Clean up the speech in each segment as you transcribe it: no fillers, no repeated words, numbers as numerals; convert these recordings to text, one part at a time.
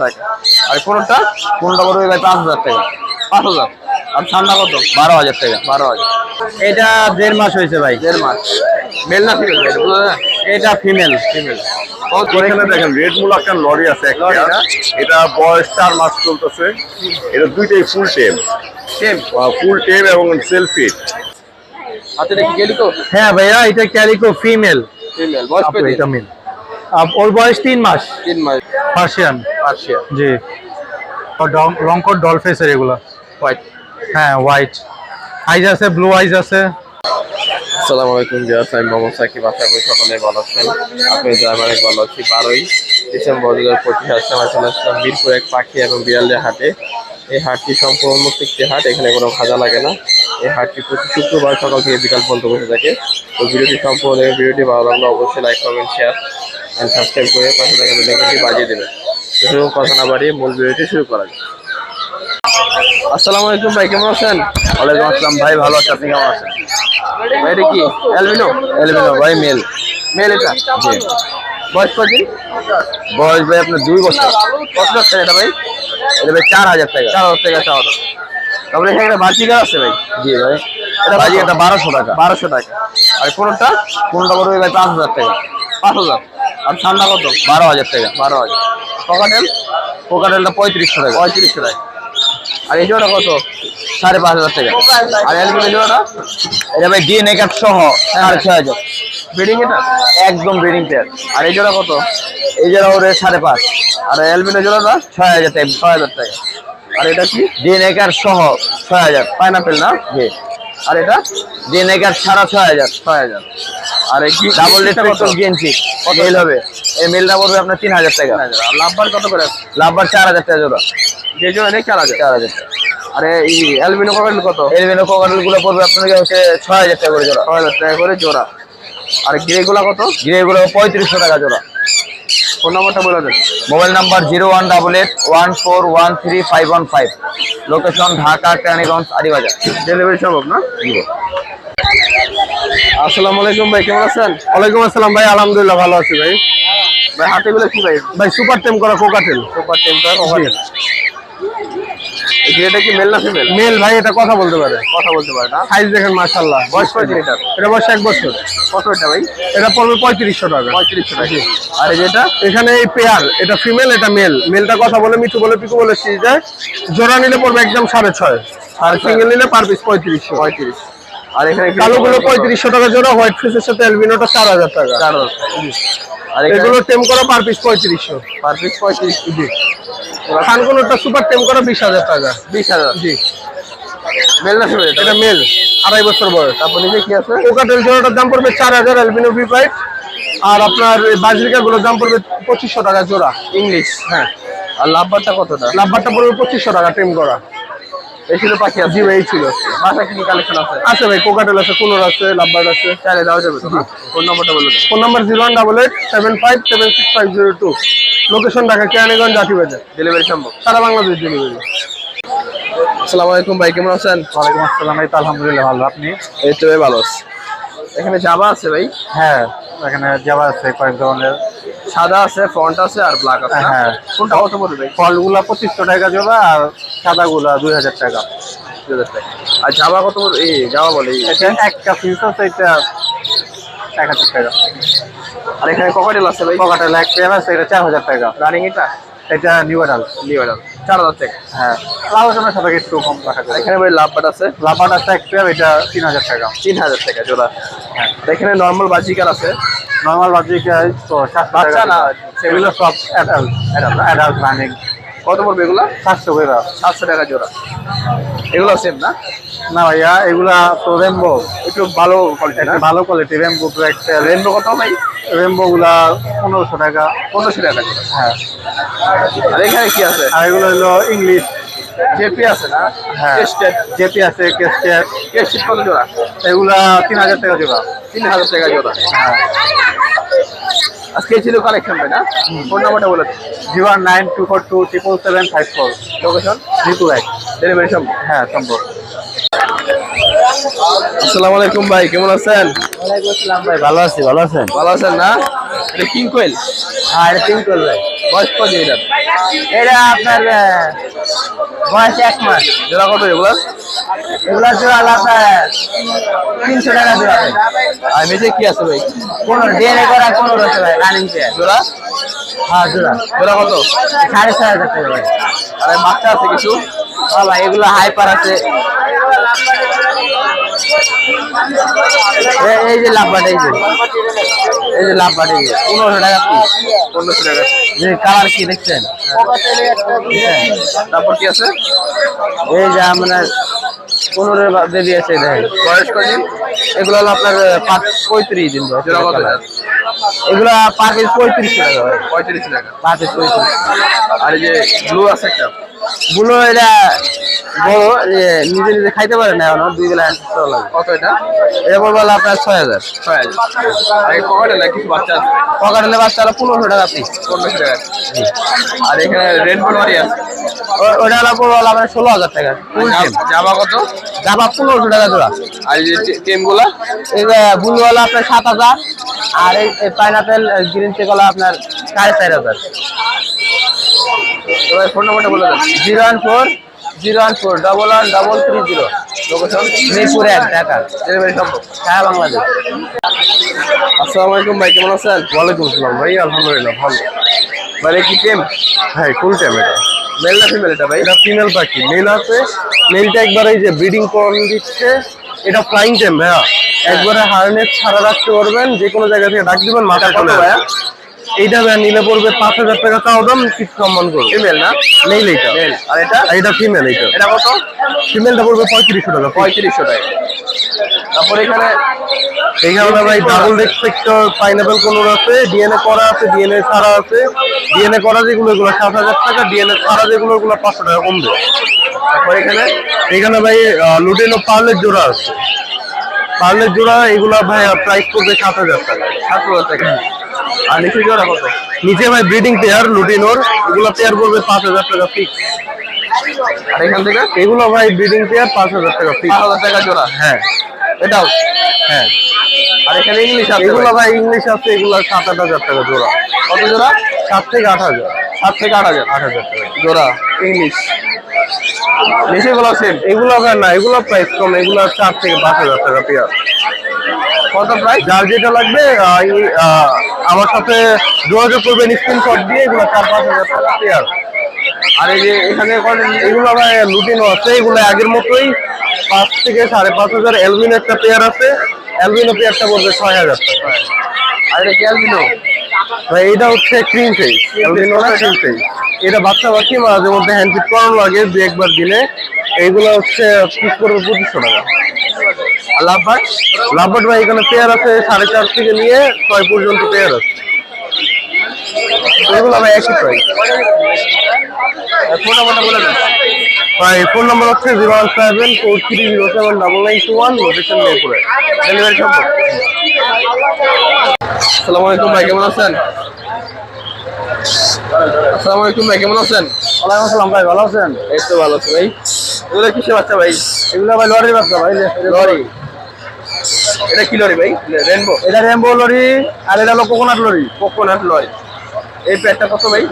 টাকা। আর কোনটা পড়বে ভাই 5,000 টাকা। 5,000। আর ঠান্ডা কত? 12,000 টাকা। 12,000। এটা 1.5 মাস হয়েছে ভাই। 1.5 মাস। মেল না ফিমেল ভাই? এটা ফিমেল। ফিমেল। এখানে দেখেন রেড মুল একটা লরি আছে একটা। এটা বয়স 4 মাস চলতেছে। এটা দুইটাই ফুল টেম। সেম ফুল টেম এবং সেলফিট। হাতে দেখি ক্যালিকো। হ্যাঁ ভাইয়া, এটা ক্যালিকো ফিমেল। ফিমেল। বয়স কত? এটা মেল। ওর বয়স 3 মাস। 3 মাস। পার্সিয়ান। পার্সিয়ান। জি। লং কোট ডলফেসের এগুলা। হোয়াইট। হ্যাঁ, হোয়াইট। আইজ আছে, ব্লু আইজ আছে। আসসালামু আলাইকুম ভিউয়ার্স, আমি মোহাম্মদ সাকিব। আশা করি সকলে ভালো আছেন। আপনাদের আমি ভালো আছি। 12ই ডিসেম্বর 2025 আসছে আমরা চলে আসলাম মিরপুর এক পাখি এবং বিড়ালের হাটে। এই হাটটি সম্পূর্ণ উন্মুক্ত একটি হাট, এখানে কোনো ভাড়া লাগে না। এই হাটটি প্রতি শুক্রবার সকাল থেকে বিকাল পর্যন্ত বসে থাকে। তো ভিডিওটি সম্পূর্ণ দেখে, ভিডিওটি ভালো লাগলে অবশ্যই like comment share and subscribe করে পাশে থাকা বেল আইকনটি বাজিয়ে দেবেন। তো কথা না বাড়িয়ে মূল ভিডিওটি শুরু করা যাক। আসসালামু আলাইকুম ভাই, কেমন আছেন? ওয়ালাইকুম আসসালাম ভাই, ভালো আছি। আপনি কেমন আছেন? ভাই এটা কি অ্যালবিনো? এলবিনো ভাই, মেল। মেল এটা? জি। বয়স কতদিন? বয়স ভাই আপনার 2 বছর। কত যাচ্ছে এটা ভাই? এটা ভাই 4,000 টাকা। 4,000 টাকা চাওয়া দাম। তারপরে এখানে একটা বার্জিকার আছে ভাই। জি ভাই। এটা ভাই এটা 1200 টাকা। 1200 টাকা। আর কোনটা পড়বে ভাই 5,000 টাকা। 5,000। আর ঠান্ডা কত? 12,000 টাকা। 12,000। ককাটেল? কোকাটেলটা 3500 টাকা। 3500 টাকা। আর এই জোড়া কত? 5,500 টাকা। আর অ্যালবিনো জোড়াটা? এটা ভাই ডিএনএ কার্ড সহ 6,500। ব্রিডিং এটা? একদম ব্রিডিং পেয়ার। আর এই জোড়া কত? এই যারা ওরে 5,500। আর অ্যালবিনো জোড়াটা? 6,000 টাকা। 6,000 টাকা। আর এটা কি? ডিএনএ কার্ড সহ 6,000। পাইনাপেল না? জি। আর এটা? ডিএনএ কার্ড ছাড়া 6,000। 6,000। আর এই কি ডাবল রেস্ট্রিকশন গেঞ্জি মেল হবে। এই মেলটা পড়বে আপনার 3,000 টাকা। আর লাভবার কত করে? লাভবার 4,000 টাকা জোড়া। যে জোড়া নেই 4,000। 4,000 টাকা। আরে এই অ্যালবিনো ককাটেল কত? এলবিনো কোকাটেল গুলো পড়বে আপনাকে হচ্ছে 6,000 টাকা করে জোড়া। 6,000 টাকা করে জোড়া। আর গ্রে গুলা কত? গ্রে গুলো 3500 টাকা জোড়া। ফোন নাম্বারটা বলে দেন। Mobile number 018814135515। Location Dhaka Keraniganj Aribazar. Delivery সম্ভব না? আসসালামু আলাইকুম ভাই, কেমন আছেন? ওয়ালাইকুম আসসালাম ভাই, আলহামদুলিল্লাহ ভালো আছি ভাই। ভাই হাতে গুলো কি ভাই? ভাই সুপার টেম করা কোকাটেল। Super temper cockatiel. এটা কি মেল না ফিমেল? মেল ভাই, এটা কথা বলতে পারে। কথা বলতে পারে না? সাইজ দেখেন মাশাআল্লাহ। বয়স কত দিন এটা? এটা বয়স 1 বছর। কত এটা ভাই? এটা পড়বে 3500 টাকা। 3500 টাকা। আর এই যেটা? এখানে এই পেয়ার, এটা ফিমেল এটা মেল। মেলটা কথা বলে, মিঠু বলে, পিকু বলে শিজ যায়। জোড়া নিলে পড়বে একদম 6.5। আর সিঙ্গেল নিলে পার পিস 3500। 35। আর এখানে কালোগুলো 3500 টাকা জোড়া, হোয়াইট ফেসের সাথে অ্যালবিনোটা 4,000 টাকা। 4,000। আর এগুলো টেম করা পার পিস 3500। Per piece 35। জি। খানগুলোটা সুপার টেম করা 20,000 টাকা। 20,000। জি। মেল না ফিমেল? এটা মেল, 2.5 বছর বয়স। তারপর নিচে কি আছে? কোকাটেল জোড়াটার দাম পড়বে 4,000 অ্যালবিনো ভিপাইট। আর আপনার বাজরিকা গুলোর দাম পড়বে 2500 টাকা জোড়া। ইংলিশ। হ্যাঁ। আর লাভবারটা কতটা? লাভবারটা পড়বে 2500 টাকা টেম করা। এই ছিল পাখি আছে? জি ভাই, এই ছিল। বাসা কি কালেকশন আছে? আছে ভাই, কোকাটেল আছে, কুলোর আছে, লাভবার্ড আছে। চাইলে দেওয়া যাবে তো? ফোন নাম্বারটা বলে দেন। Phone number 018875765502। Location Dhaka Keraniganj Atibazar. Delivery সম্ভব? সারা বাংলাদেশ ডেলিভারি। আসসালামু আলাইকুম ভাই, কেমন আছেন? ওয়ালাইকুম আসসালাম ভাই, আলহামদুলিল্লাহ ভালো। আপনি? এই তো ভাই ভালো আছি। এখানে জাবা আছে ভাই? হ্যাঁ, এখানে জাবা আছে কয়েক ধরনের। সাদা আছে, ফন্ট আছে আর ব্ল্যাক আছে। হ্যাঁ। কোনটা কত পড়বে ভাই? ফলগুলা 2500 টাকা জোড়া, আর সাদাগুলা 2,000 টাকা। 2,000 টাকা। আর জাবা কত পড়বে? এই জাবা বলে এটা একটা পিস আছে, এটা 1,000 টাকা। আর এখানে ককাটেল আছে ভাই? কোকাটেল এক পেয়ার আছে, এটা 4,000 টাকা। রানিং এটা? এটা নিউ অ্যাডাল্ট। New adult. 4,000 টাকা। হ্যাঁ, আলোচনার সাথে একটু কম রাখা আর যায়। এখানে ভাই লাভবাট আছে? লাভার্ড আছে এক পেয়ার, এটা 3,000 টাকা। 3,000 টাকা জোড়া। হ্যাঁ। আর এখানে নরমাল বাজিকার আছে? নর্মাল বাজিকা তো 700 বাচ্চা টাকা। না? এগুলো সব অ্যাডাল্ট। Adult running. কত পড়বে এগুলা? 700 টাকা। 700 টাকা জোড়া। এগুলো সেম না? না ভাইয়া, এগুলা তো রেমবো, একটু ভালো কোয়ালিটি না? ভালো কোয়ালিটি। রেমবো তো একটা রেনবো কত ভাই? রেমবো গুলা 1500 টাকা। 1500 টাকা জোড়া। হ্যাঁ। আর এখানে কি আছে? আর এগুলো হলো ইংলিশ। জেপি আছে না? হ্যাঁ, টেস্টেড। জেপি আছে, কেস্টের। টেস্টেড কত জোড়া? এগুলা 3,000 টাকা জোড়া। 3,000 টাকা জোড়া। হ্যাঁ। আজকে ছিল কালেকশন ভাই না? ফোন নাম্বারটা বলে দিন। 09242777754। লোকেশন? মিরপুর 1। ডেলিভারি সম্ভব? হ্যাঁ, সম্ভব। আসসালামু আলাইকুম ভাই, কেমন আছেন? ওয়ালাইকুম আসসালাম ভাই, ভালো আছি। ভালো আছেন? ভালো আছেন না? এটা কিং কোয়েল? হ্যাঁ, এটা পিঙ্ক কোয়েল ভাই। বয়স কত এটা? এটা আপনার বয়স 1 মাস। জোড়া কত এগুলা? এগুলা জোড়া আপনার 300 টাকা জোড়া ভাই। আর নিচে কি আছে ভাই? 15 ডিএনএ করা 15 আছে ভাই রানিং পেয়ার। জোড়া? হ্যাঁ জোড়া। জোড়া কত? 6,500 টাকা ভাই। আর এই বাচ্চা আছে কিছু? হ্যাঁ ভাই এগুলো হাইপার আছে। এই যে লাভবাট এই যে লাভবাট এই যে 1500 টাকা পিস। 1500 টাকা। যে কালার কি দেখছেন? তারপর কি আছে? এই যে আপনার 15 বেবি আছে দেখেন। বয়স কদিন? এগুলো হলো আপনার 35 দিন বয়স। জোড়া কত? এগুলো পার পিস 35 টাকা ভাই। 35 টাকা। Per piece 35। আর এই যে ব্লু আছে একটা? গুলো এটা বড় নিজে নিজে খাইতে পারে না এখন 2 বেলা আনতে লাগে। কত এটা? এটা পড়বে হলো আপনার 6000। 6000। আর এই পকেটে না কিছু বাচ্চা আছে? পকেটে বাচ্চা হলো 1500 টাকা পিস। 1500 টাকা। আর এখানে রেড বলমারি আছে? ওটা হলো পড়বে হলো আপনার 16000 টাকা। ফুল টেম। জামা কত? জামা 1500 টাকা জোড়া। আর এই যে টেমগুলা? এই বুলু হলো আপনার 7000। আর এই পাইনাপেল গ্রিন চেক হলো আপনার 4500। এবার ফোন নাম্বারটা বলে দেন। 01401413330। লোকেশন? মিরপুর 1 ঢাকা। ডেলিভারি সম্ভব? হ্যাঁ বাংলাদেশ। আসসালামু আলাইকুম ভাই, কেমন আছেন? ওয়ালাইকুম আসসালাম ভাই, আলহামদুলিল্লাহ ভালো। মানে কি টেম? হ্যাঁ ফুল টাইম এটা। মেল না ফিমেল এটা ভাই? এটা ফিমেল পাখি, মেল আছে। মেলটা একবার এই যে ব্রিডিং করন দিচ্ছে। এটা ফ্লাইং টাইম ভাইয়া, একবারে হারনেস ছাড়া রাখতে পারবেন, যে কোনো জায়গা থেকে ডাক দিবেন মাথা কত চলে ভাইয়া? এইটা ভাইয়া নিলে পড়বে 5000 টাকা চাও দাম, কিছু সম্মান করবে। ফিমেল না? মেল এইটা। মেল। আর এটা? আর এটা ফিমেল এইটা। এটা কত? ফিমেলটা পড়বে 3500 টাকা। 3500 টাকা। তারপর এখানে এইখানে ভাই ডাবল রেসপেক্টর পাইনাপেল কোনোর আছে, ডিএনএ করা আছে, ডিএনএ ছাড়া আছে। ডিএনএ করা যেগুলো এগুলো 7000 টাকা, ডিএনএ ছাড়া যেগুলো এগুলো 500 টাকা কমবে। তারপর এখানে ভাই লুটেনো পার্লের জোড়া আছে। পার্লের জোড়া এগুলো ভাই প্রাইস করবে 7000 টাকা। 7000 টাকা। আর নিচে জোড়া কত? নিচে ভাই ব্রিডিং পেয়ার লুটিনোর, এগুলো পেয়ার করবে 5000 টাকা ফিক্স। আর এখান থেকে এগুলো ভাই ব্রিডিং পেয়ার 5000 টাকা ফিক্স। 5000 টাকা জোড়া। হ্যাঁ এটাও? হ্যাঁ। আর এখানে ইংলিশ আছে? এগুলো ভাই ইংলিশ আছে, এগুলো 7-8000 টাকা জোড়া। কত জোড়া? 7 থেকে 8000। 7 থেকে 8000। 8000 টাকা জোড়া ইংলিশ। নিচেগুলো সেম? এগুলো ভাই না, এগুলো প্রাইস কম, এগুলো 4 থেকে 5000 টাকা পেয়ার। কত প্রাইস? যার যেটা লাগবে আমার সাথে যোগাযোগ করবেন স্ক্রিনশট দিয়ে, এগুলো 4-5000 টাকা পেয়ার। আর এই যে এখানে এগুলো ভাই লুটিনো আছে, এগুলো আগের মতোই 5 থেকে 5500। অ্যালবিনো একটা পেয়ার আছে, অ্যালবিনো পেয়ারটা পড়বে 6000 টাকা। আর এটা কি অ্যালবিনো? ভাই এটা হচ্ছে ক্রিম ফেস, অ্যালবিনো না ক্রিম ফেস। এটা বাচ্চা পাখি, মাঝে মধ্যে হ্যান্ড ফিট করানো লাগে 2-1 দিনে। এইগুলো হচ্ছে পিস করবে 2500 টাকা। আর লাভবার্ড? লাভবার্ড ভাই এখানে পেয়ার আছে 4.5 থেকে নিয়ে 6 পর্যন্ত পেয়ার আছে। এগুলো ভাই একই প্রাইস। ফোন নাম্বারটা বলে দেন। ভাই ফোন নাম্বার হচ্ছে 01743079921, লোকেশন মিরপুরে। ডেলিভারি সম্ভব? আসসালামু আলাইকুম ভাই, কেমন আছেন? আসসালামু আলাইকুম ভাই, কেমন আছেন? ওয়ালাইকুম আসসালাম ভাই, ভালো আছেন? এই তো ভালো আছি ভাই। এগুলো কিসের বাচ্চা ভাই? এগুলো ভাই লরির বাচ্চা ভাই। লরি? এটা কি লরি ভাই? রেনবো? এটা রেমবো লরি, আর এটা হলো কোকোনাট লরি। Coconut lorry. এই প্যাডটা কত ভাই?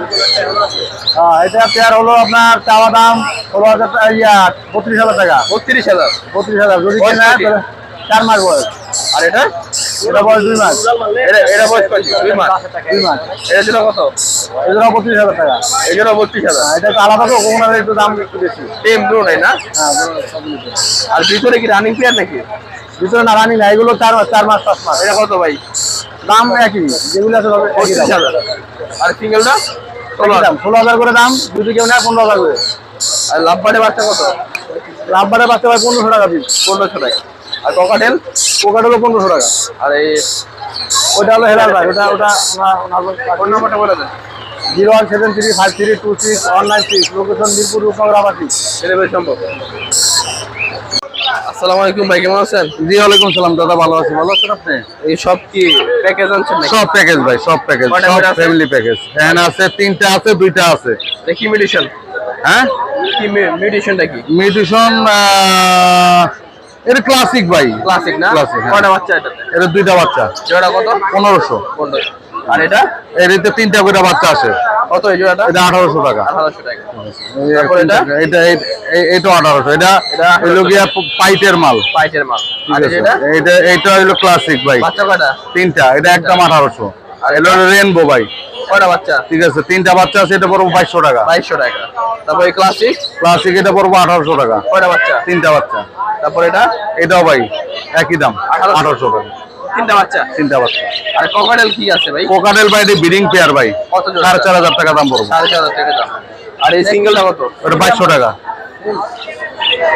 এটা পেয়ার হলো আপনার চাওয়া দাম 32,000 টাকা। 32,000। 32,000 যদি বয়স কেনা কত? 4 মাস বয়স। আর এটা? এটা বয়স 2 মাস। এটা বয়স কত? 2 মাস। 2 মাস। এটা জন্য কত? এগুলো 32,000 টাকা। এই জন্য 32,000। এটা একটু আলাদা তো, কোকোনাটের একটু দাম একটু বেশি। টেম দুটো নাই না? হ্যাঁ সব মিলে। আর ভিতরে কি রানিং পেয়ার নাকি? ভিতরে না রানি না, এগুলো 4 মাস 5 মাস। এটা কত ভাই? দাম একই, যেগুলো আছে সব একই দাম। 35,000। আর সিঙ্গেলটা? একই দাম 16,000 করে দাম, যদি কেউ নেয় 15,000 করে। আর লাভবার্ডের বাচ্চা কত? লাভবারের বাচ্চা ভাই 1500 টাকা পিস। 1500 টাকা। আর ককাটেল? কোকাট হলো 1500 টাকা। আর এই ওটা হলো হেলাল ভাই, ওটা ফোন নাম্বারটা বলে দেন। 01735326196, লোকেশন মিরপুর রূপনগর আবাসিক। ডেলিভারি সম্ভব? আসসালামু আলাইকুম ভাই, কেমন আছেন? জি ওয়ালাইকুম সালাম দাদা, ভালো আছি। ভালো আছেন আপনি? এই সব কি প্যাকেজ আনছেন নাকি? সব প্যাকেজ ভাই, সব প্যাকেজ, কয়টা সব বেড আছে? Family package. ফ্যান আছে, 3টা আছে, 2টা আছে। দেখি মেডিসিন। হ্যাঁ কি মেডিসিনটা কি? মিউটেশন এটা ক্লাসিক ভাই, ক্লাসিক না? Classic, হ্যাঁ। কয়টা বাচ্চা এটাতে? এটা 2টা বাচ্চা, জোড়া কত? 1500। 15। আর এটা এটাতে 3টা করে বাচ্চা আছে। কত এই জোড়াটা? এটা 1800 টাকা। 1800 টাকা। তারপর এটা এটা 1800। এটা হলো গিয়া পাইটের মাল। পাইটের মাল। ঠিক আর আছে? এটা এটা হলো ক্লাসিক ভাই। বাচ্চা কয়টা? 3টা। এটা একদম 1800। আর এটা হলো রেনবো ভাই। কয়টা বাচ্চা? ঠিক আছে, 3টা বাচ্চা আছে। এটা পড়বো 2200 টাকা। 2200 টাকা। তারপর এই ক্লাসিক ক্লাসিক এটা পড়বো 1800 টাকা। কয়টা বাচ্চা? 3টা বাচ্চা। তারপর এটা এটাও ভাই একই দাম, 1800 টাকা। 3টা বাচ্চা। 3টা বাচ্চা। আর ককাটেল কি আছে ভাই? কোকাটেল ভাই এটা ব্রিডিং পেয়ার ভাই। কত জোড়া? 4500 টাকা দাম পড়বো। 4500 টাকা দাম। আর এই সিঙ্গেলটা কত? ওটা 2200 টাকা।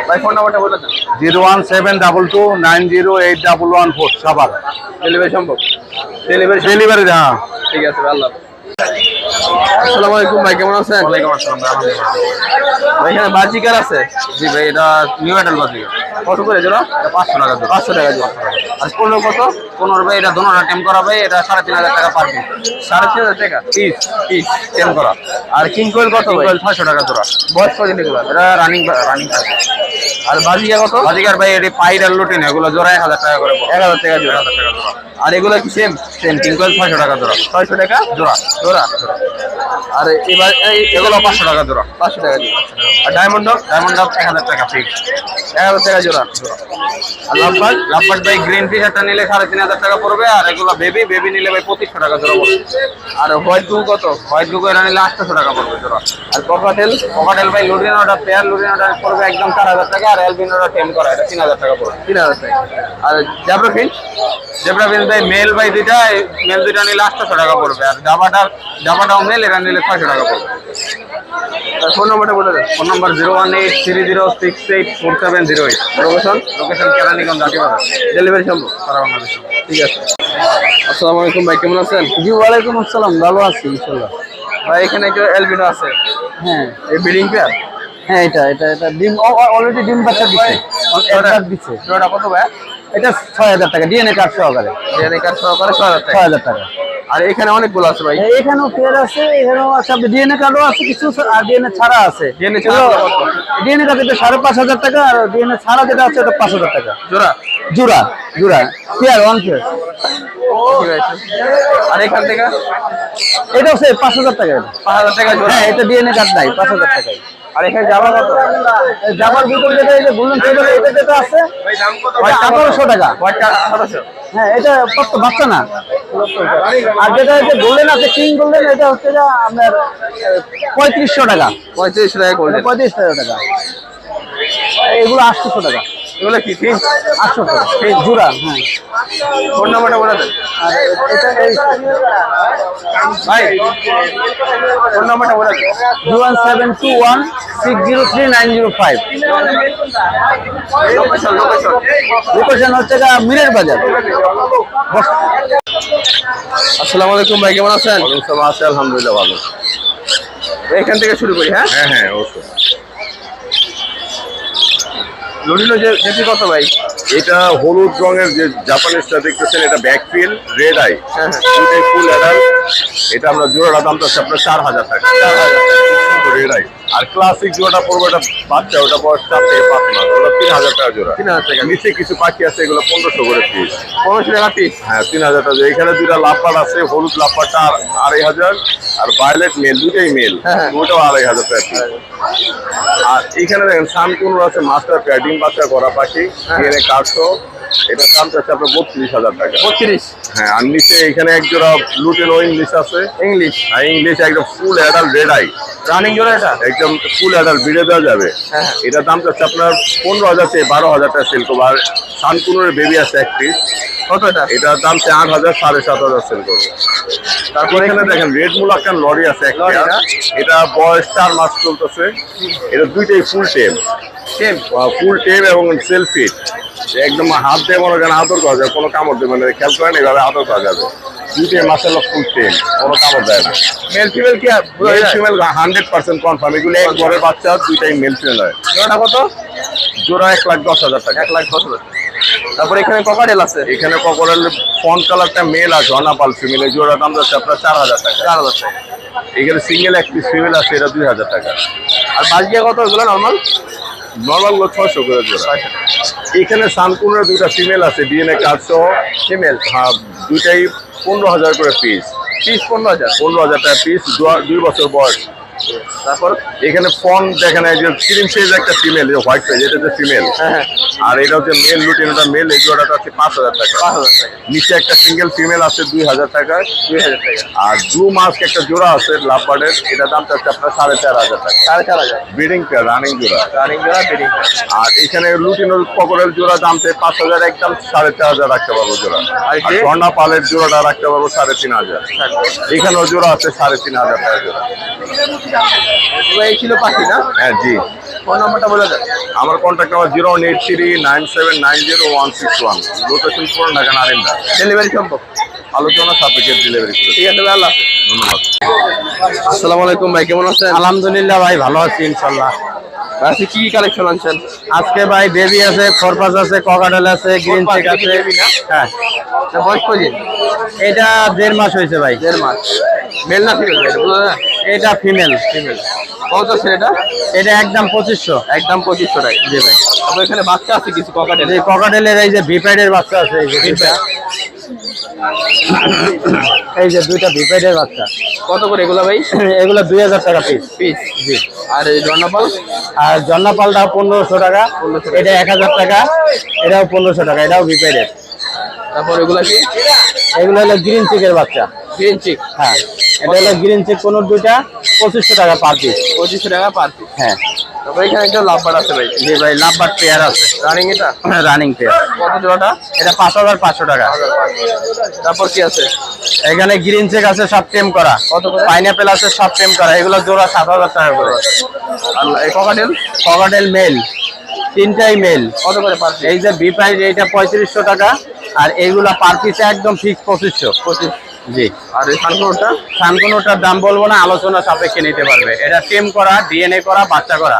ভাই ফোন নাম্বারটা বলে দেন। 01722908114 সাভার। ডেলিভারি সম্ভব? ডেলিভারি ডেলিভারি হ্যাঁ। ঠিক আছে ভাই, আল্লাহ হাফেজ। আসসালামু আলাইকুম ভাই, কেমন আছেন? ওয়ালাইকুম আসসালাম, আলহামদুলিল্লাহ। ভাই এখানে বাজিকার আছে? জি ভাই, এটা নিউ অ্যাডাল বাজিকার। কত করে জোড়া? এটা 500 টাকা জোড়া। 500 টাকা জোড়া। আর পনেরো কত? 15 ভাই, এটা দোনোটা টেম করা ভাই। এটা 3500 টাকা পার পিস। 3500 টাকা পিস টেম করা। আর কিং কোয়েল কত ভাই? 600 টাকা জোড়া। বয়স কদিন এগুলো? এটা রানিং আর বাজিকা কত? বাজিকার ভাই, এটি পাইড আর লুটিন এগুলো জোড়া 1000 টাকা করে পড়ে। 1000 টাকা জোড়া। 1000 টাকা জোড়া। আর এগুলো কি সেম? সেম টিঙ্কল 600 টাকা জোড়া। 600 টাকা জোড়া। জোড়া। আর এবার এগুলো 500 টাকা জোড়া। 500 টাকা জোড়া। আর ডায়মন্ড ডায়মন্ড আপ 1000 টাকা ফিক্স। 1000 টাকা জোড়া। আর লাভবার্ড ভাই গ্রিন ফিশারটা নিলে 3500 টাকা পড়বে। আর এগুলো বেবি নিলে ভাই 2500 টাকা জোড়া পড়বে। আর হোয়াইট ব্লু কত? হোয়াইট গুগো এটা নিলে 800 টাকা পড়বে জোড়া। আর ককাটেল? ককাটেল ভাই লুটিনোটা পেয়ার লুটিনোটা পড়বে একদম 4000 টাকা। আর অ্যালবিনোটা টেম করা এটা 3000 টাকা পড়বে। 3000 টাকা। আর জাবরা ফিন? জেব্রা ফিন্স ভাই মেল ভাই দুইটা, মেল দুইটা নিলে 800 টাকা পড়বে। আর জাবাটাও মেল, এটা নিলে 600 টাকা পড়বে। আর ফোন নাম্বারটা বলে দেন। Phone number 01830684708। Location Keraniganj Jatiyabazar. Delivery সম্ভব? সারা বাংলাদেশে। ঠিক আছে। আসসালামু আলাইকুম ভাই, কেমন আছেন? জি ওয়ালাইকুম আসসালাম, ভালো আছি ইনশাআল্লাহ। ভাই এখানে একটা এলবিনো আছে, হ্যাঁ এই ব্রিডিং পেয়ার। হ্যাঁ, এটা ডিম অলরেডি ডিম বাচ্চা দিচ্ছে, একবার দিচ্ছে। জোড়াটা কত ভাই? এটা 6000 টাকা ডিএনএ কার্ড সহকারে। ডিএনএ কার্ড সহকারে 6000 টাকা। 6000 টাকা। আর এখানে অনেকগুলো আছে ভাই। এখানেও পেয়ার আছে, এখানেও আছে, ডিএনএ কার্ডও আছে কিছু, আর ডিএনএ ছাড়া আছে। DNA ছাড়া কত? ডিএনএ কার্ড এটা 5500 টাকা, আর ডিএনএ ছাড়া যেটা আছে ওটা 5000 টাকা জোড়া? জোড়া। Pair one pair. ঠিক আছে। আর এখান থেকে এটাও সে 5000 টাকা। এটা 5000 টাকা জোড়া। হ্যাঁ, এটা ডিএনএ কার্ড নাই, 5000 টাকায়। আর এখানে জামা কত? জামার ভিতর যেটা এই যে গোল্ডেন টেবিল এটা যেটা আছে হোয়াইট 1800 টাকা। হোয়াইটটা 1800। হ্যাঁ, এটা কত বাচ্চা না। আর যেটা হচ্ছে গোল্ডেন আছে, কিং গোল্ডেন, এটা হচ্ছে যে আপনার 3500 টাকা। 3500 টাকা করে। 3500 টাকা। এগুলো 800 টাকা। এগুলো কি ফিন? 800 টাকা এই জোড়া। হ্যাঁ, ফোন নাম্বারটা বলে দেন আর এটা এই ভাই। ফোন নাম্বারটা বলে দেন। 01721603905। লোকেশন লোকেশন হচ্ছে মিরের বাজার। আসসালামু আলাইকুম ভাই, কেমন আছেন? আছে আলহামদুলিল্লাহ ভালো। এখান থেকে শুরু করি। হ্যাঁ, হ্যাঁ হ্যাঁ অবশ্যই। লুটিনো জেপি কত ভাই? এটা হলুদ রঙের যে জাপানিজটা দেখতেছেন, এটা ব্যাকফিল রেড আই। হ্যাঁ, দুটাই ফুল অ্যাডাল্ট। এটা আমরা জোড়াটা দাম চাচ্ছি আপনার 4000 টাকা। 4000 রেড আই। আর ক্লাসিক জোড়াটা পড়বে, এটা বাচ্চা, ওটা বয়স 4 থেকে 5 মাস। ওটা 3000 টাকা জোড়া। 3000 টাকা। নিচে কিছু পাখি আছে, এগুলো 1500 করে পিস। 1500 টাকা পিস। হ্যাঁ 3000 টাকা। এখানে দুইটা লাভবার্ড আছে, হলুদ লাভবার্ডটা 2500, আর ভায়োলেট মেল, দুটাই মেল, হ্যাঁ। ওটাও 2500 টাকা পিস। আর এখানে দেখেন সানকুনুর আছে, মাস্টার পেয়ার, ডিম বাচ্চা করা পাখি, এখানে 400। এটা দাম চাচ্ছে আপনার 32000 টাকা। 32। হ্যাঁ, আর নিচে এখানে এক জোড়া লুটেনো ইংলিশ আছে। ইংলিশ। আর ইংলিশ একদম full adult red eye, running জোড়া এটা? একদম ফুল অ্যাডাল্ট, বিড়ে দেওয়া যাবে। হ্যাঁ। এটার দাম চাচ্ছে আপনার 15000 থেকে 12000 টাকা সেল করবো। আর সানকুনুরের বেবি আছে এক পিস, কত এটা? এটার দাম 8000 7500 সেল করবো। তারপরে এখানে দেখেন রেড মুলাক্কান লরি আছে একটা, লরি না? এটা বয়স 4 মাস চলতেছে। এটা দুইটাই ফুল টেম, এবং সেলফিট, একদম হাত দিয়ে মনে করেন আদর করা যায়, কোনো কামড় দেবে না, খেয়াল করেন এইভাবে আদর করা যাবে। দুইটাই মাসাল্লাহ ফুল টেম, কোনো কামড় দেয় না। মেল ফিমেল কি? Male female 100% confirm. এগুলো এক ঘরের বাচ্চা, দুইটাই মেল ফিমেল হয়। জোড়াটা কত? জোড়া 1,10,000 টাকা। 1,10,000 টাকা। তারপরে এখানে ককাটেল আছে। এখানে ককরেল ফন কালারটা মেল আছে, অনাপাল ফিমেল। এই জোড়া দাম যাচ্ছে আপনার 4000 টাকা। 4000 টাকা। এখানে সিঙ্গেল এক পিস ফিমেল আছে, এটা 2000 টাকা। আর বাজিয়া কত? এগুলো নরমাল? নর্মাল 600 করে জোড়া। এখানে সানকুনের দুইটা ফিমেল আছে, ডিএনএ কার্ড সহ ফিমেল। হ্যাঁ, দুইটাই 15000 করে পিস। পিস 15,000। 15,000 টাকা পিস, 2 বছর বয়স। তারপর এখানে ফোন দেখেন, এই যে ক্রিম শেজ একটা ফিমেল, হোয়াইট ফেজ, এটা হচ্ছে ফিমেল। হ্যাঁ, আর এটা হচ্ছে মেল লুটিন, ওটা মেল। এই জোড়াটা হচ্ছে 5,000 টাকা। 5,000 টাকা। নিচে একটা সিঙ্গেল ফিমেল আছে 2,000 টাকা। 2,000 টাকা। আর ব্লু মাস্ক একটা জোড়া আছে লাভবার্ডের, এটা দামটা হচ্ছে আপনার 4,500 টাকা। 4,500। ব্রিডিং পেয়ার, রানিং জোড়া। রানিং জোড়া, ব্রিডিং। আর এখানে লুটিনোর পকরের জোড়া দামতে 5,000, একদম 4,500 রাখতে পারবো জোড়া। আর ঝর্ণা পালের জোড়াটা রাখতে পারবো 3,500। এখানেও জোড়া আছে 3,500 টাকা জোড়া। এই ছিল পাখি না? হ্যাঁ জি। ফোন নাম্বারটা বলে দেন। আমার কন্ট্যাক্ট নাম্বার 01839790161। লোকেশন পুরো ঢাকা নারিন্দা। ডেলিভারি সম্ভব? আলোচনা সাপেক্ষে ডেলিভারি করে। ঠিক আছে ভাই, আল্লাহ হাফেজ। ধন্যবাদ। আসসালামু আলাইকুম ভাই, কেমন আছেন? আলহামদুলিল্লাহ ভাই, ভালো আছি ইনশাল্লাহ। আজকে কি কি কালেকশন আনছেন? আজকে ভাই বেবি আছে, খরপাস আছে, ককাটেল আছে, গ্রিন চেক আছে। হ্যাঁ, এটা বয়স কয়দিন? এটা 1.5 মাস হয়েছে ভাই। 1.5 মাস। মেল না ফিমেল ভাই, এটা বোঝা যায়? এটা ফিমেল। ফিমেল। কত আছে এটা? এটা একদম 2500। একদম 2500 টাকা। জি ভাই। তারপর এখানে বাচ্চা আছে কিছু ককাটেল। এই ককাটেলের এই যে ভিপাইডের বাচ্চা আছে, এই যে দুইটা। এই যে দুইটা ভিপাইডের বাচ্চা। কত করে এগুলা ভাই? এগুলো 2,000 টাকা পিস। পিস। জি। আর এই জর্নাপাল? আর জন্নাপালটা 1500 টাকা। এটা 1000 টাকা। এটাও 1500 টাকা। এটাও ভিপাইডের। তারপর এগুলা কি? এগুলো হলো গ্রিন চিকের বাচ্চা। Green cheek. হ্যাঁ, এটা হলো গ্রিন চিক, কোন দুইটা 2500 টাকা পার পিস। 2500 টাকা পার পিস। হ্যাঁ। তারপর এখানে একটা লাভবার্ড আছে ভাই। জি ভাই, লাভবার্ড পেয়ার আছে। রানিং এটা? Running pair. কত জোড়াটা? এটা 5,500 টাকা। তারপর কি আছে? এখানে গ্রিন চেক আছে, সব টেম করা। কত করে? পাইনাপেল আছে, সব টেম করা। এগুলো জোড়া 7,000 টাকা করে। আর এই ককাটেল? ককাটেল মেল, তিনটাই মেল। কত করে পার পিস? এই যে বি প্রাইস, এইটা 3500 টাকা। আর এইগুলা পার পিস একদম ফিক্স 2500। 25। জি। আর এই সানকোনটা? সানকোনোটার দাম বলবো না, আলোচনা সাপেক্ষে নিতে পারবে। এটা টেম করা, ডিএনএ করা, বাচ্চা করা।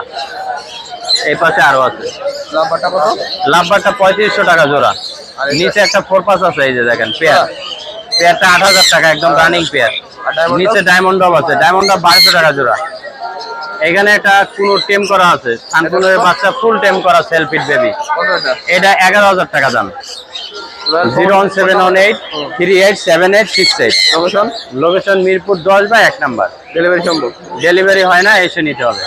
এই পাশে আরো আছে। লাভবারটা কত? লাভবারটা 3500 টাকা জোড়া। আর এটা? নিচে একটা ফোরপাস আছে, এই যে দেখেন পেয়ার। পেয়ারটা 8,000 টাকা, একদম রানিং পেয়ার। আর ডায়মন্ড? নিচে ডায়মন্ড ডব আছে, ডায়মন্ড ডব 1200 টাকা জোড়া। এখানে একটা কোনো টেম করা আছে, সানকুনের বাচ্চা ফুল টেম করা সেলফিট বেবি। কত এটা? এটা 11,000 টাকা দাম। 01718387868। Location? Location Mirpur 10/1 number. Delivery সম্ভব? ডেলিভারি হয় না, এসে নিতে হবে।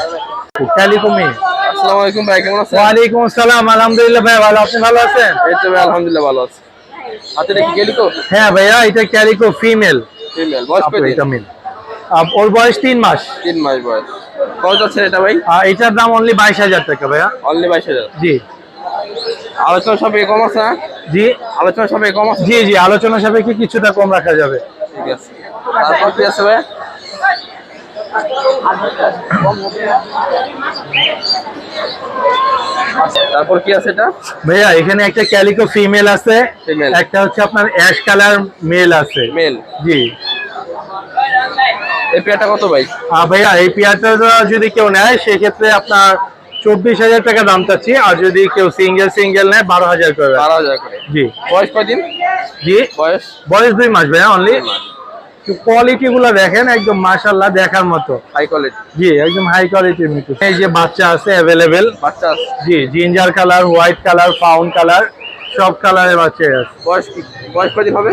ক্যালিকমি। আসসালামু আলাইকুম ভাই, কেমন আছেন? ওয়ালাইকুম আসসালাম, আলহামদুলিল্লাহ ভাই ভালো। আপনি ভালো আছেন? এই তো ভাই আলহামদুলিল্লাহ ভালো আছি। হাতে দেখি গেলি তো? হ্যাঁ ভাইয়া, এটা ক্যালিকো ফিমেল। ফিমেল। বয়স কয়দিন? ওর বয়স 3 মাস। 3 মাস বয়স। কত আছে এটা ভাই? এটার দাম অনলি 22,000 টাকা ভাইয়া। অনলি 22,000। জি আলোচনা সবে কম আছে না? জি আলোচনা সবে কম আছে? জি জি, আলোচনা সাপেক্ষে কিছুটা কম রাখা যাবে। ঠিক আছে। তারপর কি আছে ভাই? তারপর কি আছে এটা? ভাইয়া এখানে একটা ক্যালিকো ফিমেল আছে, Female। একটা হচ্ছে আপনার অ্যাশ কালার মেল আছে। মেল। জি। এই পেয়ারটা কত ভাই? ভাইয়া এই পেয়ারটা যদি কেউ নেয় সেক্ষেত্রে আপনার 24,000 টাকা দাম চাচ্ছি। আর যদি কেউ সিঙ্গেল নেয় 12,000 করে। 12,000 করে। জি বয়স কয়দিন? জি, বয়স? বয়স 2 মাস ভাইয়া অনলি। 2 মাস। কোয়ালিটি গুলো দেখেন, একদম মাশাআল্লাহ দেখার মতো। High quality. জি, একদম হাই কোয়ালিটির মতো। এই যে বাচ্চা আছে অ্যাভেলেবেল। বাচ্চা আছে? জি, ginger colour, white colour, fawn colour, সব কালারের বাচ্চা আছে। বয়স কয়দিন হবে?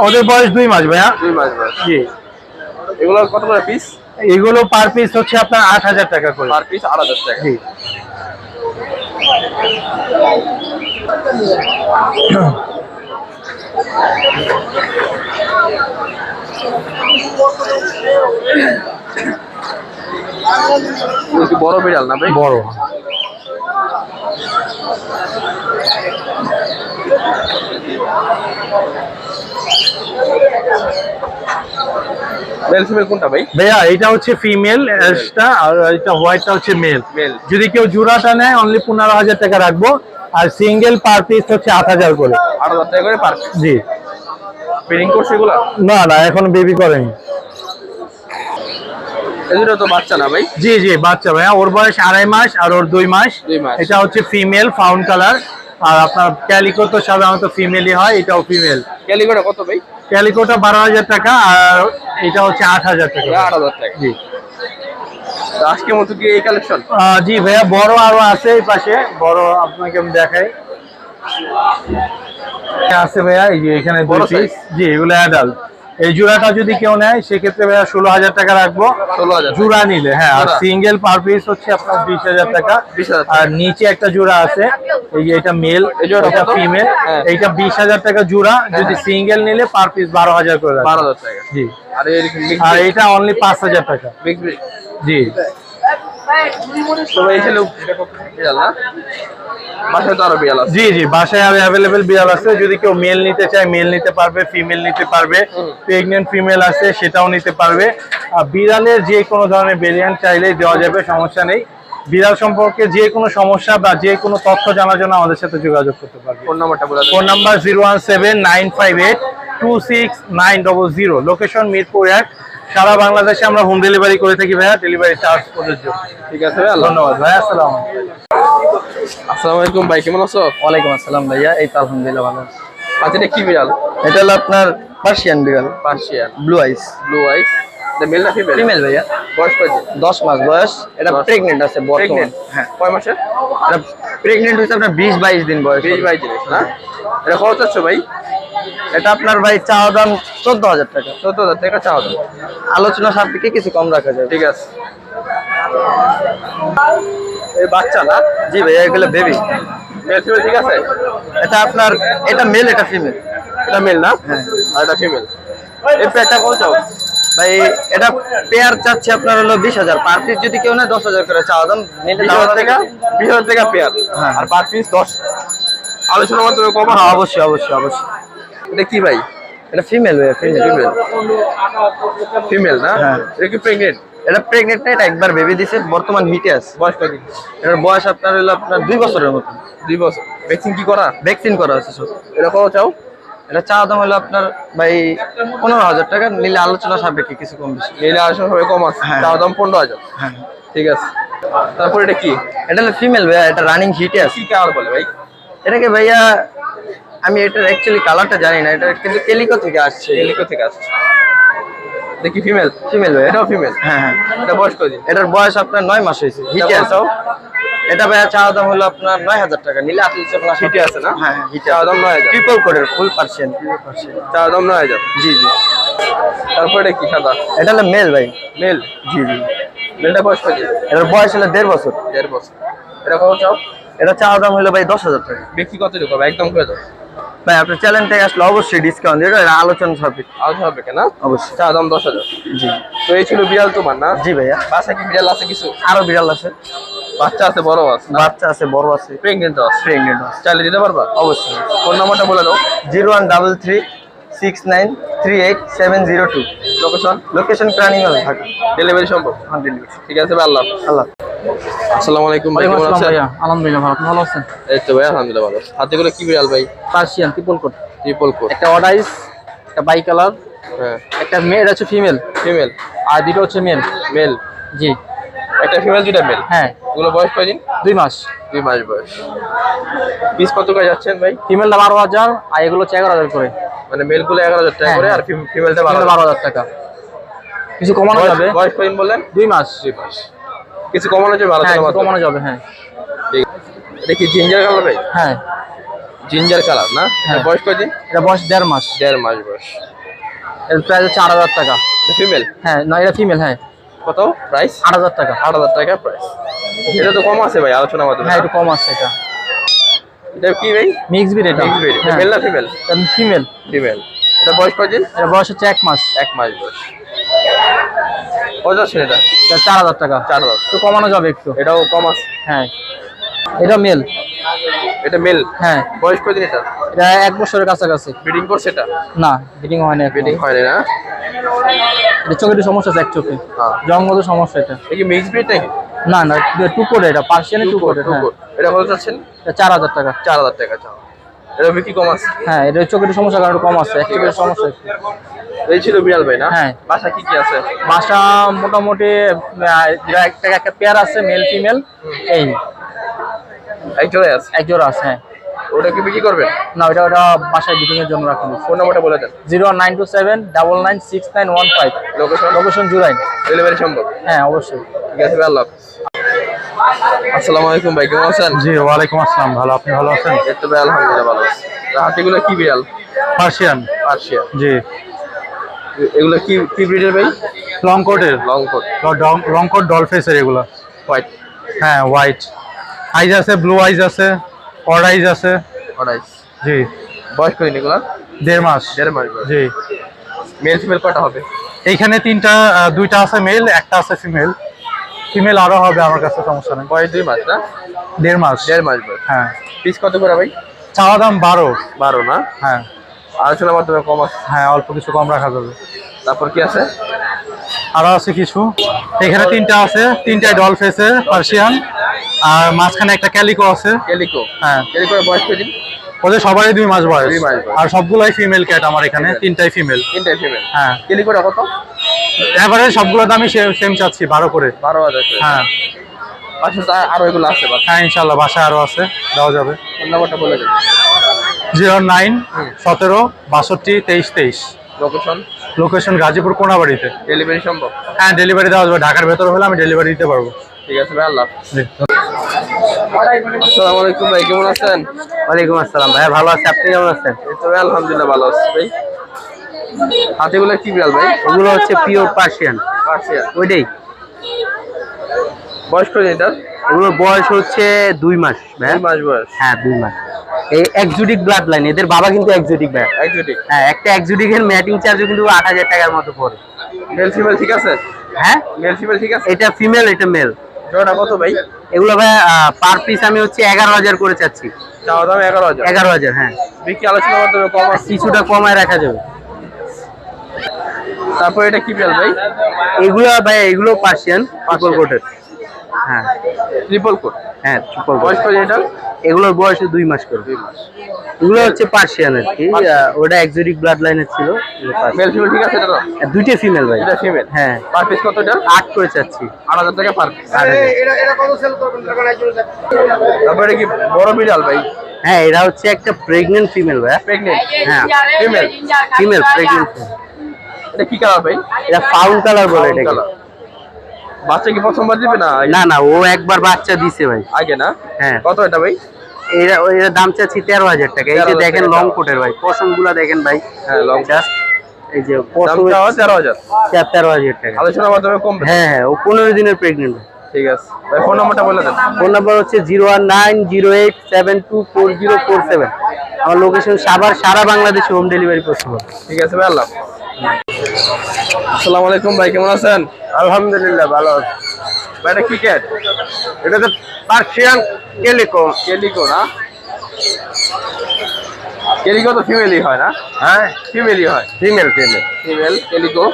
ওদের বয়স 2 মাস ভাইয়া। 2 মাস বয়স। জি। এগুলো কত করে পিস? এগুলো পার পিস হচ্ছে আপনার 8,000 টাকা করে। পার পিস 8,000 টাকা। জি। কি বড় বিড়াল না ভাই? বড়। মেল ফিমেল কোনটা ভাই? ভাইয়া এটা হচ্ছে ফিমেল এসটা, আর এটা হোয়াইটটা হচ্ছে মেল। মেল। যদি কেউ জোড়াটা নেয় অনলি 15,000 টাকা রাখবো। আর সিঙ্গেল পার পিস হচ্ছে 8,000 করে। 8,000 টাকা করে পার পিস। জি। ব্রিডিং করছে এগুলা? না না, এখন বেবি করেনি। এগুলো তো বাচ্চা না ভাই? জি জি, বাচ্চা ভাইয়া। ওর বয়স 2.5 মাস আর ওর 2 মাস। 2 মাস। এটা হচ্ছে ফিমেল, ফাউন কালার। আর আপনার ক্যালিকো তো সাধারণত ফিমেলই হয়, এটাও ফিমেল। ক্যালিকোটা কত ভাই? ক্যালিকোটা 12,000 টাকা আর এটা হচ্ছে 8,000 টাকা। 8,000 টাকা। জি। তো আজকের মতো কি এই কালেকশন? জি ভাইয়া, বড় আরো আছে এই পাশে। বড় আপনাকে আমি দেখাই। আছে ভাইয়া, এই যে এখানে বড় 2 পিস। size? জি, এগুলো অ্যাডাল্ট। এই জোড়াটা যদি কেউ নেয় সেক্ষেত্রে ভাইয়া 16,000 টাকা রাখবো। 16,000 জোড়া নিলে, হ্যাঁ। আর জোড়া। সিঙ্গেল পার পিস হচ্ছে আপনার 20,000 টাকা। 20,000 আর নিচে একটা জোড়া আছে, এই যে এটা মেল, এই জোড়াটা এটা কত? ফিমেল। হ্যাঁ। এইটা 20,000 টাকা জোড়া। যদি সিঙ্গেল নিলে পার পিস 12,000 করে রাখবো। 12,000 টাকা। জি। আর এরকম আর এটা অনলি 5,000 টাকা। Big big. জি। তো এই ছিল এটা কত বিড়াল না? বাসায় তো আরো বিড়াল আছে। জি জি, বাসায় অ্যাভেলেবেল বিড়াল আছে। যদি কেউ মেল নিতে চায় মেল নিতে পারবে, ফিমেল নিতে পারবে, প্রেগনেন্ট ফিমেল আছে সেটাও নিতে পারবে। আর বিড়ালের যে কোনো ধরনের ভেরিয়েন্ট চাইলেই দেওয়া যাবে, সমস্যা নেই। বিড়াল সম্পর্কে যে কোনো সমস্যা বা যে কোনো তথ্য জানার জন্য আমাদের সাথে যোগাযোগ করতে পারবে। ফোন নাম্বারটা বলে দেন। Phone number 017-958-26900। লোকেশন মিরপুর 1। সারা বাংলাদেশে আমরা হোম ডেলিভারি করে থাকি ভাইয়া, ডেলিভারি চার্জ প্রযোজ্য। ঠিক আছে ভাই, আল্লাহ ধন্যবাদ ভাই, আসসালামু আলাইকুম। আসসালামু আলাইকুম ভাই, কেমন আছো? ওয়ালাইকুম আসসালাম ভাইয়া, এই তো আলহামদুলিল্লাহ ভালো আছি। আচ্ছা, এটা কি বিড়াল? এটা হলো আপনার পার্সিয়ান বিড়াল, পার্সিয়ান ব্লু আইস। ব্লু আইস। এটা মেল না ফিমেল? ফিমেল ভাইয়া, বয়স কত? 10 মাস বয়স। এটা 10 প্রেগনেন্ট আছে বর্তমান। প্রেগনেন্ট? হ্যাঁ, কয় মাসের? এটা প্রেগনেন্ট হয়েছে আপনার 20-22 দিন বয়স। 20-22 দিন না? এটা কত চাচ্ছ ভাই? এটা আপনার ভাই চাওয়া দাম 14,000 টাকা। 14,000 টাকা চাওয়া দাম। আলোচনা সাপেক্ষে কিছু কম রাখা যাবে। ঠিক আছে। এই বাচ্চা না? জি ভাইয়া, এগুলো বেবি। মেল ফিমেল ঠিক আছে? এটা আপনার, এটা মেল এটা ফিমেল। এটা মেল না? হ্যাঁ। আর এটা ফিমেল। এই পেয়ারটা কত চাও? ভাই এটা পেয়ার চাচ্ছে আপনার হলো 20,000, পার পিস যদি কেউ নেয় 10,000 করে চাওয়া দাম। নিলে 20,000 টাকা? 20,000 টাকা পেয়ার। হ্যাঁ। আর পার পিস 10। আলোচনার মাধ্যমে কম। হ্যাঁ, অবশ্যই অবশ্যই অবশ্যই। এটা কি ভাই? এটা ফিমেল ভাইয়া, ফিমেল। ফিমেল না? হ্যাঁ। এটা কি প্রেগনেন্ট? এটা প্রেগনেন্ট না, এটা একবার বেবি দিছে, বর্তমান হিটে আছে। বয়স কতদিন? এটার বয়স আপনার হলো আপনার 2 বছরের মতো। 2 বছর। ভ্যাকসিন কি করা? ভ্যাকসিন করা আছে সব। এটা কত চাও? এটা চাওয়া দাম হলো আপনার ভাই 15,000 টাকা। নিলে আলোচনা সাপেক্ষে কিছু কম বেশি। নিলে আসলে হবে কম আছে। হ্যাঁ। চাওয়া দাম 15,000। হ্যাঁ, ঠিক আছে। তারপর এটা কি? এটা হলো ফিমেল ভাইয়া, এটা রানিং হিটে আছে। কি কালার বলে ভাই? এটাকে ভাইয়া আমি এটার অ্যাকচুয়ালি কালারটা জানি না, এটা কিন্তু কেলিকো থেকে আসছে। এলিকো থেকে আসছে। এটা কি ফিমেল? ফিমেল ভাইয়া। এটাও ফিমেল? হ্যাঁ হ্যাঁ। এটা বয়স কতদিন? এটার বয়স আপনার 9 মাস হয়েছে, হিটে আছে। এটা ভাইয়া চাওয়া দাম হলো আপনার 9,000 টাকা। নিলে আলোচনা হিটে আছে না? হ্যাঁ হ্যাঁ, হিটে চাওয়া দাম 9,000। ট্রিপল কোডের ফুল পার্সিয়ান। চাওয়া দাম 9,000। জি জি। তারপর এটা কি সাদা? এটা হলো মেল ভাই। মেল? জি জি। মেলটা বয়স কতদিন? এটার বয়স হলো 1.5 বছর। 1.5 বছর। এটা কত চাও? এটা চাওয়া দাম হলো ভাই 10,000 টাকা। বিক্রি কত দিতে হবে? একদম করে দাও। ভাই আপনার চ্যানেল থেকে আসলে অবশ্যই ডিসকাউন্ট দিবে, এটা আলোচনা সাপেক্ষে। আলোচনা হবে কেনা? অবশ্যই। চাওয়া দাম 10,000। জি তো এই ছিল বিড়াল তোমার না? জি ভাইয়া। বাসায় কি বিড়াল আছে কিছু? আরো বিড়াল আছে, বাচ্চা আছে, বড় আছে? বাচ্চা আছে, বড় আছে, প্রেগনেন্ট আছে? প্রেগনেন্ট আছে। চাইলে দিতে পারবা? অবশ্যই। ফোন নাম্বারটা বলে দাও। 0133693870 লোকেশন? লোকেশন প্রাণীমেল, ঢাকা। ডেলিভারি সম্ভব? হ্যাঁ, ডেলিভারি। ঠিক আছে ভাই, আল্লাহ হাফেজ। আল্লাহ। আসসালামু আলাইকুম ভাই, কেমন আছেন? আলহামদুলিল্লাহ ভালো, আপনি ভালো আছেন? এই তো ভাই আলহামদুলিল্লাহ ভালো। হাতেগুলো কি বিড়াল ভাই? Persian triple code, triple coat. একটা অডাইস, একটা বাই কালার, হ্যাঁ। একটা মেল, এটা হচ্ছে ফিমেল, ফিমেল? আর দুটো হচ্ছে মেল। মেল? জি। একটা ফিমেল, দুইটা মেল? হ্যাঁ, এগুলো বয়স কয়দিন? 2 মাস। 2 মাস বয়স। পিস কত করে যাচ্ছেন ভাই? ফিমেলটা 12,000 আর এগুলো হচ্ছে 11,000 করে। মানে মেল গুলো 11,000 টাকা হ্যাঁ, করে, হ্যাঁ। আর ফিমেলটা 12,000। 12,000 টাকা। কিছু কমানো যাবে। বয়স কয়দিন বললেন? 2 মাস। 2 মাস। কিছু কমানো যাবে? হ্যাঁ, আলোচনা কিছু মাধ্যমে? কমানো যাবে। হ্যাঁ ঠিক। এটা কি জিঞ্জার কালার ভাই? হ্যাঁ জিঞ্জার কালার না? হ্যাঁ। এটা বয়স কয়দিন? এটা বয়স 1.5 মাস। 1.5 মাস বয়স। এর প্রাইস হচ্ছে 8,000 টাকা। এটা ফিমেল? হ্যাঁ, না এটা ফিমেল। হ্যাঁ, কত প্রাইস? 8,000 টাকা। 8,000 টাকা প্রাইস। এটা তো কম আছে ভাই আলোচনা মাধ্যমে? হ্যাঁ, একটু কম আছে। এটা এটা কি ভাই? Mix breed. এটা মিক্স ব্রিড। হ্যাঁ, মেল না ফিমেল? ফিমেল। ফিমেল। এটা বয়স কয়দিন? এটা বয়স হচ্ছে 1 মাস। 1 মাস বয়স। কত আছে এটা? এটা 4,000 টাকা। 4,000। একটু কমানো যাবে একটু। এটাও কম আছে? হ্যাঁ, এটা মেল। এটা মেল? হ্যাঁ, বয়স কয়দিন এটা? এটা 1 বছরের কাছাকাছি। ব্রিডিং করছে এটা? না, ব্রিডিং হয় না। ব্রিডিং হয়নি না? এটা চোখে একটু সমস্যা আছে, এক চোখে হ্যাঁ। জঙ্গল সমস্যা। এটা এটা কি মিক্স ব্রিড নাকি? না না, টুকোর, এটা পার্সিয়ানের টুকোর। হ্যাঁ, এটা কত চাচ্ছেন? এটা 4,000 টাকা। 4,000 টাকা চাও। এটা বিক্রি কম আছে? হ্যাঁ, এটা চোখের একটু সমস্যা, কারণ একটু কম আছে, এক চোখের সমস্যা একটু। এই ছিল বিড়াল ভাই না? হ্যাঁ। বাসা কি কি আছে? বাসা মোটামুটি একটা পেয়ার আছে, মেল ফিমেল। এই এক জোড়াই আছে? এক জোড়া আছে। হ্যাঁ। ওটা কি বিক্রি করবেন? না, ওটা বাসায় বিটিং এর জন্য রাখা হয়েছে। ফোন নাম্বারটা বলে দেন। 09279969915। লোকেশন? লোকেশন জুরাইন। ডেলিভারি সম্ভব? হ্যাঁ, অবশ্যই। ঠিক আছে ভাই, আল্লাহ হাফেজ। আসসালামু আলাইকুম ভাই, কেমন আছেন? জি, ওয়ালাইকুম আসসালাম, ভালো, আপনি ভালো আছেন? এই তো ভাই আলহামদুলিল্লাহ ভালো আছি। হাতিগুলো কি বিড়াল? পার্সিয়ান। পার্সিয়ান? জি। এগুলো কি কি ব্রিডের ভাই? লং কোটের, লং কোট, লং কোট ডলফেসের এগুলো। হোয়াইট, হ্যাঁ হোয়াইট আইজ আছে, ব্লু আইজ আছে, অড আইজ আছে। অরাইস। জি। বয়স করিনি এগুলো? 1.5 মাস। 1.5 মাস বয়স। জি। মেল ফিমেল কটা হবে? এইখানে দুইটা আছে মেল, একটা আছে ফিমেল। ফিমেল আরো হবে আমার কাছে, সমস্যা নেই। বয়স 2 মাস না? 1.5 মাস। 1.5 মাস বয়স। হ্যাঁ। পিস কত করে ভাই? চাওয়া দাম 12। 12 না? হ্যাঁ আলোচনার মাধ্যমে কম আছে। হ্যাঁ, অল্প কিছু কম রাখা যাবে। তারপর কি আছে? আরো আছে কিছু। এখানে 3টা আছে, 3টাই ডলফেসের পার্সিয়ান, আর মাঝখানে একটা ক্যালিকো আছে। ক্যালিকো? হ্যাঁ। ক্যালিকোর বয়স কত দিন? ওদের সবারই 2 মাস বয়স। 2 মাস বয়স। আর সবগুলাই ফিমেল ক্যাট আমার এখানে, 3টাই ফিমেল। 3টাই ফিমেল। হ্যাঁ। ক্যালিকোটা কত? এভারেজ সবগুলোর দামই সেম চাচ্ছি, 12 করে। 12,000 করে। হ্যাঁ পাশে তো আরো এগুলো আছে বাস। হ্যাঁ, ইনশাল্লাহ বাসায় আরো আছে, দেওয়া যাবে। ফোন নাম্বারটা বলে দেন। 09 17 62 23 23। লোকেশন? লোকেশন গাজীপুর কোনাবাড়িতে। ডেলিভারি সম্ভব? হ্যাঁ, ডেলিভারি দেওয়া যাবে। ঢাকার ভেতরে হলে আমি ডেলিভারি দিতে পারবো। ঠিক আছে ভাই, আল্লাহ হাফেজ। জি। আসসালামু আলাইকুম ভাই, কেমন আছেন? ওয়ালাইকুম আসসালাম ভাইয়া, ভালো আছি, আপনি কেমন আছেন? এই তো ভাই আলহামদুলিল্লাহ ভালো আছি ভাই। হাতিগুলো কি বিড়াল ভাই? এগুলো হচ্ছে পিওর পার্সিয়ান। পার্সিয়ান। ওইটাই। বয়স কত এটার? এগুলোর বয়স হচ্ছে 2 মাস ভাইয়া। 2 মাস বয়স। হ্যাঁ 2 মাস। এই এক্সোটিক ব্লাড লাইন, এদের বাবা কিন্তু এক্সোটিক ভাইয়া। একজোটিক। হ্যাঁ, একটা এক্সোটিকের ম্যাটিং চার্জও কিন্তু 8,000 টাকার মতো পড়ে। মেল ফিমেল ঠিক আছে? হ্যাঁ, মেল ফিমেল ঠিক আছে? এটা ফিমেল, এটা মেল। জোড়া কত ভাই? এগুলো ভাই পার পিস আমি হচ্ছে 11,000 করে চাচ্ছি। চাওয়া দাম 11,000। 11,000 হ্যাঁ। বিক্রি আলোচনার মাধ্যমে কম আছে। কিছুটা কমায় রাখা যাবে। তারপর এটা কি বিড়াল ভাই? এগুলো ভাই, এগুলো পার্সিয়ান ট্রিপল কোটের। হ্যাঁ ট্রিপল কোট। হ্যাঁ, ট্রিপল কোট। বয়স কত এটা? এগুলোর বয়স 2 মাস করে। 2 মাস। এগুলো হচ্ছে পার্সিয়ান আর কি। ওটা এক্সোটিক ব্লাড লাইনের ছিল। মেল ফিমেল ঠিক আছে এটা? দুইটা ফিমেল ভাই। এটা ফিমেল। হ্যাঁ। পার পিস কত এটা? 8 করে চাচ্ছি। 8,000 টাকা পার পিস। 8,000। তারপর এটা কি বড় বিড়াল ভাই? হ্যাঁ, এরা হচ্ছে একটা প্রেগনেন্ট ফিমেল ভাই। প্রেগনেন্ট? হ্যাঁ, ফিমেল। Female pregnant. এটা কি কালার ভাই? এটা ফাউল কালার বলে এটাকে। কালার। বাচ্চা কি প্রথমবার দিবে না? না না, ও একবার বাচ্চা দিছে ভাই। আগে না? হ্যাঁ। কত এটা ভাই? এরা দাম চাচ্ছি 13,000 টাকা। এই যে 13,000 দেখেন টাকা লং দাম। কোটের ভাই, পশমগুলো দেখেন ভাই। হ্যাঁ, লং। জাস্ট এই যে দাম পশম চাওয়া 13,000। 13,000 টাকা। আলোচনার মাধ্যমে কম। হ্যাঁ হ্যাঁ, ও 15 দিনের প্রেগনেন্ট। ঠিক আছে ভাই, ফোন নাম্বারটা বলে দেন। ফোন নাম্বার হচ্ছে 01908724047। আমার লোকেশন সাভার, সারা বাংলাদেশে হোম ডেলিভারি পসিবল। ঠিক আছে ভাই, আল্লাহ। আসসালামু আলাইকুম ভাই, কেমন আছেন? আলহামদুলিল্লাহ ভালো আছে। ভাই এটা কি ক্যাট? এটা তো পার্সিয়ান ক্যালিকো। ক্যালিকো না? ক্যালিকো তো ফিমেলই হয় না? হ্যাঁ, ফিমেলই হয়। Female female. Female calico.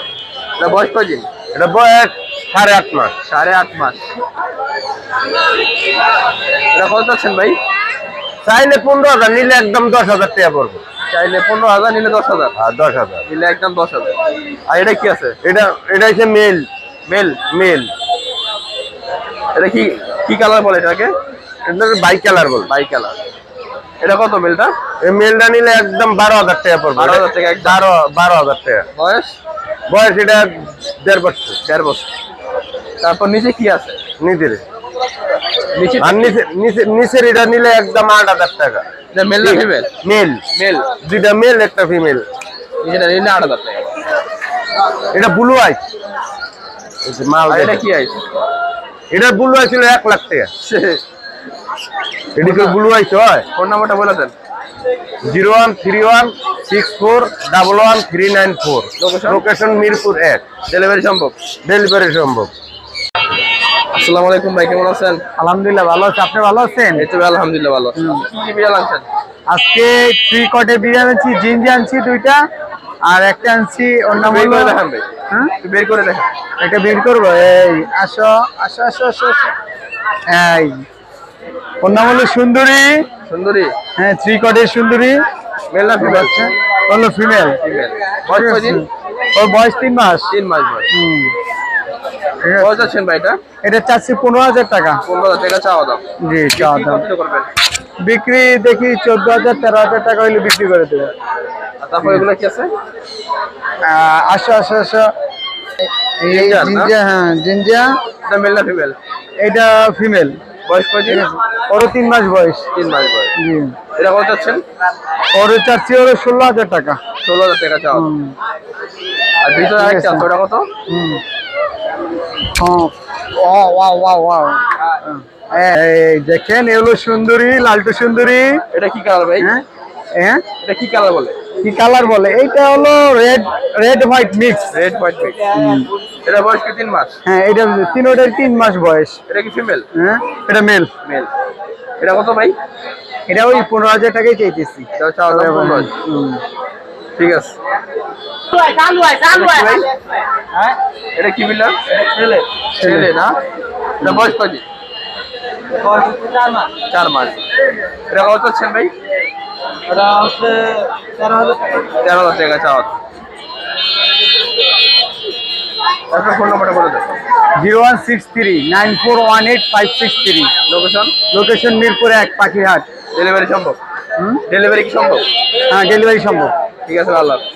এটা বয়স কয়দিন? এটা বয়স 8.5 মাস। 8.5 মাস। এটা কত চাচ্ছেন ভাই? চাইলে 15,000, নিলে একদম 10,000 টাকা পড়বে। চাইলে 15,000, নিলে 10,000। আর 10,000। নিলে একদম 10,000। আর এটা কি আছে? এটা হচ্ছে মেল। মেল? মেল। এটা কি কি কালার বলে এটাকে? এটা বাই কালার বল। Bicolour. এটা কত মেলটা? এই মেলটা নিলে একদম 12,000 টাকা পড়বে। 12,000 টাকা একদম। 12,000 টাকা। বয়স? বয়স এটা 1.5 বছর। 1.5 বছর। তারপর নিচে কি আছে? নিচের নিচে আর নিচের এটা নিলে একদম 8,000 টাকা। এটা মেল না ফিমেল? মেল। মেল। দুইটা মেল, একটা ফিমেল। নিচেটা নিলে 8,000 টাকা। এটা ব্লু আইস। মাল আর এটা কি আইস? এটা ব্লু আইস ছিল 1 লাখ টাকা। এদিকে ব্লু আইস হয়। ফোন নাম্বারটা বলে দেন। 013164113994। লোকেশন মিরপুর 1। ডেলিভারি সম্ভব? ডেলিভারি সম্ভব। আসসালামু আলাইকুম ভাই, কেমন আছেন? আলহামদুলিল্লাহ ভালো আছে, আপনি ভালো আছেন? এই তো ভাই আলহামদুলিল্লাহ ভালো আছি। কি কি বিড়াল আনছেন? আজকে 3 কোটের বিরিয়ানি আনছি, জিঞ্জি আনছি 2টা, আর একটা আনছি অন্য বের করে দেখান ভাই। হ্যাঁ, একটু বের করে দেখান। এটা বের করবো। এই আসো আসো আসো আসো আসো। এই ওর নাম হলো সুন্দরী। সুন্দরী? হ্যাঁ, 3 কোটের সুন্দরী। মেল না ফিমেল? হলো ফিমেল। ফিমেল। বয়স কয়দিন? ওর বয়স 3 মাস। 3 মাস বয়স। হুম। কত আছেন ভাই এটা? এটা চাচ্ছি 15,000 টাকা। 15,000 টাকা চাওয়া দাম। জি, চাওয়া দাম। কত করবেন? বিক্রি দেখি 14,000 13,000 টাকা হলে বিক্রি করে দেবে। আর তারপর এগুলো কি আছে? আসো আসো আসো। এই জিঞ্জার না? জিঞ্জা, হ্যাঁ জিঞ্জা। এটা মেল না ফিমেল? এটা ফিমেল। বয়স কয়দিন? ওরও 3 মাস বয়স। 3 মাস বয়স। জি। এটা কত চাচ্ছেন? ওর চাচ্ছি ওর 16,000 টাকা। 16,000 টাকা চাওয়া দাম। হুম। আর ভিতরে আরেকটা আছে, ওটা কত? এই দেখেন এগুলো সুন্দরী, লালটু সুন্দরী। এটা কি কালার ভাই? হ্যাঁ এটা কি কালার বলে? কি কালার বলে? এইটা হলো red red white mix. Red white mix. এটা বয়স কি 3 মাস? হ্যাঁ এটা তিনোটার 3 মাস বয়স। এটা কি ফিমেল? হ্যাঁ এটা মেল। মেল। এটা কত ভাই? এটা ওই 15,000 টাকাই চাইতেছি। এটা চাওয়া দাম 15,000। ঠিক আছে। হ্যাঁ এটা কি বিল্লার? ছেলে। ছেলে না? এটা বয়স কয়দিন? 4 মাস। এটা কত চাচ্ছেন ভাই? এটা হচ্ছে 13,000 টাকা চাওয়া। আপনার ফোন নাম্বারটা বলে দেন। 0163941856 লোকেশন? লোকেশন মিরপুর 1 পাখিরহাট। ডেলিভারি সম্ভব? ডেলিভারি কি সম্ভব? হ্যাঁ ডেলিভারি সম্ভব। ঠিক আছে, আল্লাহ হাফেজ।